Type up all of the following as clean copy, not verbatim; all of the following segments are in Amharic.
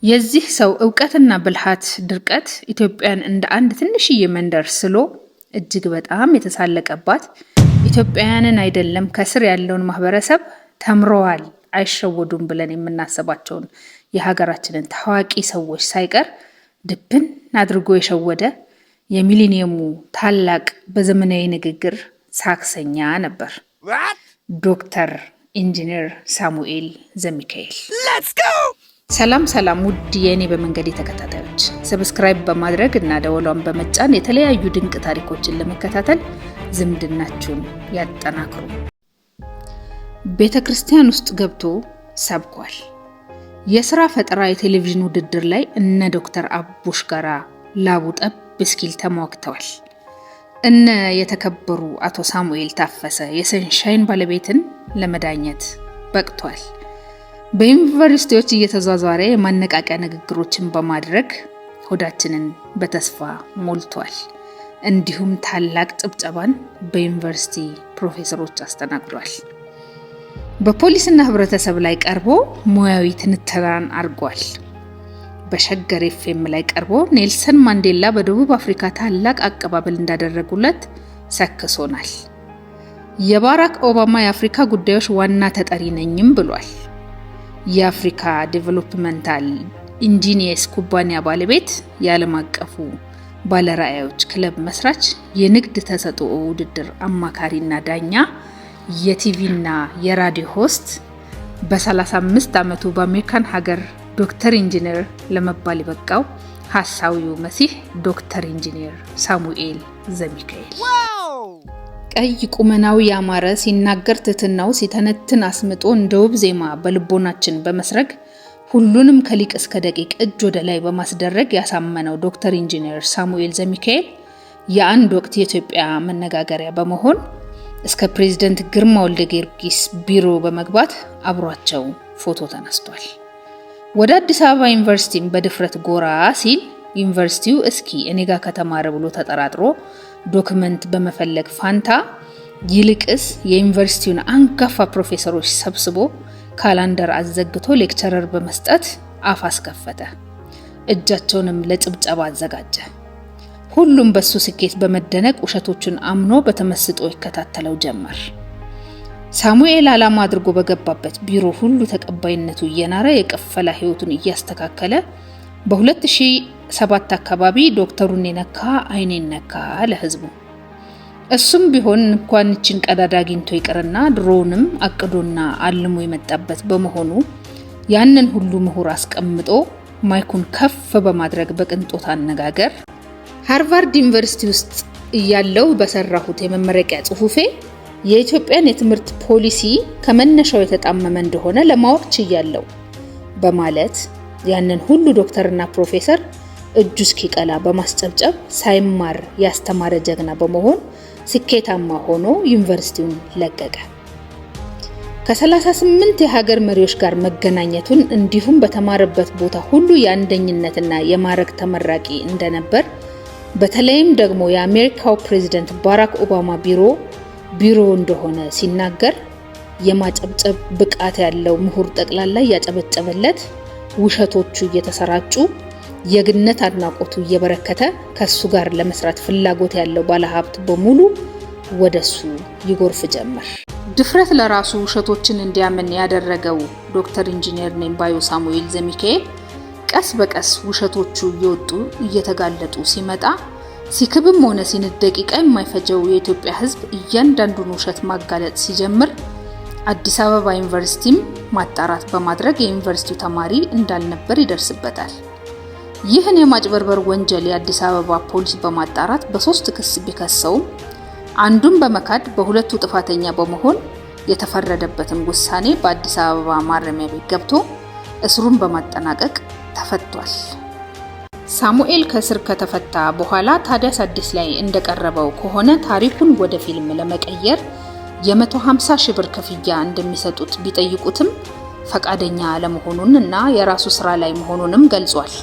የዚህ ሰው ዕውቀትና ብልሃት ድርቀት ኢትዮጵያን እንደ አንድ ትንሽዬ መንደር ስሎ እጅግ በጣም የተሳለቀባት ኢትዮጵያውያንን አይደለም ከስር ያለውን ማህበረሰብ ተምረዋል አይሸወዱም ብለን የምናስባቸውን የሀገራችንን ታዋቂ ሰዎች ሳይቀር ድብን አድርጎ የሸወደ የሚሊኒየሙ ታላቅ በዘመናዊ ንግግር ሳክሰኛ ነበር። ዶክተር ኢንጂነር ሳሙኤል ዘሚካኤል። ሰላም ውድ የኔ በመንገድ ተከታታዮች፣ ሰብስክራይብ በማድረግ እና ደወሏን በመጫን የተለያዩ ድንቅ ታሪኮችን ለመከታተል ዝምድናችሁን ያጠናክሩ። ቤተክርስቲያን ውስጥ ገብቶ ሰብኳል። የሥራ ፈጠራ የቴሌቪዥን ውድድር ላይ እነ ዶክተር አቡሽ ጋራ ላቡ ጠብ እስኪል ተሟግተዋል። እነ የተከበሩ አቶ ሳሙኤል ታፈሰ የሰንሻይን ባለቤትን ለመዳኘት በቅቷል። በዩኒቨርሲቲዎች እየተዟዟረ የማነቃቂያ ንግግሮችን በማድረግ ሆዳችንን በተስፋ ሞልቷል። እንዲሁም ታላቅ ጭብጨባን በዩኒቨርሲቲ ፕሮፌሰሮች አስተናግዷል። በፖሊስና ህብረተሰብ ላይ ቀርቦ ሙያዊ ትንተናን አድርጓል። በሸገር ኤፍኤም ላይ ቀርቦ ኔልሰን ማንዴላ በደቡብ አፍሪካ ታላቅ አቀባበል እንዳደረጉለት ሰክሶናል። የባራክ ኦባማ የአፍሪካ ጉዳዮች ዋና ተጠሪ ነኝም ብሏል። የአፍሪካ ዴቨሎፕመንታል ኢንጂኒየርስ ኩባንያ ባለቤት፣ የዓለም አቀፉ ባለራዕዮች ክለብ መስራች፣ የንግድ ተሰጥኦ ውድድር አማካሪና ዳኛ፣ የቲቪና የራዲዮ ሆስት፣ በ35 ዓመቱ በአሜሪካን ሀገር ዶክተር ኢንጂነር ለመባል የበቃው ሐሳዊው መሲህ ዶክተር ኢንጂነር ሳሙኤል ዘሚካኤል። ቀይ ቁመናው ያማረ ሲናገር ትህትናው ሲተነትን አስምጦ እንደ ውብ ዜማ በልቦናችን በመስረግ ሁሉንም ከሊቅ እስከ ደቂቅ እጅ ወደ ላይ በማስደረግ ያሳመነው ዶክተር ኢንጂነር ሳሙኤል ዘሚካኤል የአንድ ወቅት የኢትዮጵያ መነጋገሪያ በመሆን እስከ ፕሬዝዳንት ግርማ ወልደ ጊዮርጊስ ቢሮ በመግባት አብሯቸው ፎቶ ተነስቷል። ወደ አዲስ አበባ ዩኒቨርሲቲም በድፍረት ጎራ ሲል ዩኒቨርሲቲው እስኪ እኔ ጋር ከተማረ ብሎ ተጠራጥሮ ዶክመንት በመፈለግ ፋንታ ይልቅስ የዩኒቨርሲቲውን አንጋፋ ፕሮፌሰሮች ሰብስቦ ካላንደር አዘግቶ ሌክቸረር በመስጠት አፍ አስከፈተ። እጃቸውንም ለጭብጨባ አዘጋጀ። ሁሉም በሱ ስኬት በመደነቅ ውሸቶቹን አምኖ በተመስጦ ይከታተለው ጀመር። ሳሙኤል ዓላማ አድርጎ በገባበት ቢሮ ሁሉ ተቀባይነቱ እየናረ የቀፈላ ህይወቱን እያስተካከለ በ2007 አካባቢ ዶክተሩን ነካ አይኔን ነካ ለህዝቡ። እሱም ቢሆን እንኳን እቺን ቀዳዳ አግኝቶ ይቀርና ድሮውንም አቅዶና አልሞ የመጣበት በመሆኑ ያንን ሁሉ ምሁር አስቀምጦ ማይኩን ከፍ በማድረግ በቅንጦት አነጋገር ሃርቫርድ ዩኒቨርሲቲ ውስጥ እያለው በሰራሁት የመመረቂያ ጽሑፌ የኢትዮጵያን የትምህርት ፖሊሲ ከመነሻው የተጣመመ እንደሆነ ለማወቅ ችያለሁ በማለት ያንን ሁሉ ዶክተርና ፕሮፌሰር እጁ እስኪቀላ በማስጨብጨብ ሳይማር ያስተማረ ጀግና በመሆን ስኬታማ ሆኖ ዩኒቨርሲቲውን ለቀቀ። ከ38 የሀገር መሪዎች ጋር መገናኘቱን እንዲሁም በተማረበት ቦታ ሁሉ የአንደኝነትና የማዕረግ ተመራቂ እንደነበር፣ በተለይም ደግሞ የአሜሪካው ፕሬዝዳንት ባራክ ኦባማ ቢሮ እንደሆነ ሲናገር የማጨብጨብ ብቃት ያለው ምሁር ጠቅላላ ያጨበጨበለት፣ ውሸቶቹ እየተሰራጩ የግነት አድናቆቱ እየበረከተ ከሱ ጋር ለመስራት ፍላጎት ያለው ባለሀብት በሙሉ ወደሱ ይጎርፍ ጀመር። ድፍረት ለራሱ ውሸቶችን እንዲያምን ያደረገው ዶክተር ኢንጂነር ባዩ ሳሙኤል ዘሚካኤል ቀስ በቀስ ውሸቶቹ እየወጡ እየተጋለጡ ሲመጣ ሲክብም ሆነ ሲንድ ደቂቃ የማይፈጀው የኢትዮጵያ ሕዝብ እያንዳንዱን ውሸት ማጋለጥ ሲጀምር አዲስ አበባ ዩኒቨርሲቲም ማጣራት በማድረግ የዩኒቨርሲቲው ተማሪ እንዳልነበር ይደርስበታል። ይህን የማጭበርበር ወንጀል የአዲስ አበባ ፖሊስ በማጣራት በ3 ክስ ቢከሰውም አንዱን በመካድ በሁለቱ ጥፋተኛ በመሆን የተፈረደበትን ውሳኔ በአዲስ አበባ ማረሚያ ቤት ገብቶ እስሩን በማጠናቀቅ ተፈቷል። ሳሙኤል ከስር ከተፈታ በኋላ ታዲያስ አዲስ ላይ እንደቀረበው ከሆነ ታሪኩን ወደ ፊልም ለመቀየር የ150 ሺህ ብር ክፍያ እንደሚሰጡት ቢጠይቁትም ፈቃደኛ አለመሆኑን እና የራሱ ስራ ላይ መሆኑንም ገልጿል።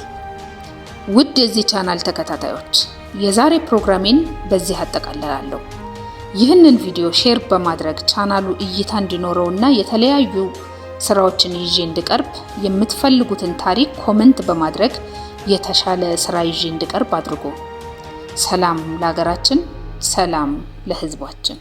ውድ የዚህ ቻናል ተከታታዮች፣ የዛሬ ፕሮግራሜን በዚህ አጠቃልላለሁ። ይህንን ቪዲዮ ሼር በማድረግ ቻናሉ እይታ እንዲኖረውና የተለያዩ ስራዎችን ይዤ እንድቀርብ የምትፈልጉትን ታሪክ ኮመንት በማድረግ የተሻለ ስራ ይዤ እንድቀርብ አድርጉ። ሰላም ለሀገራችን፣ ሰላም ለህዝባችን።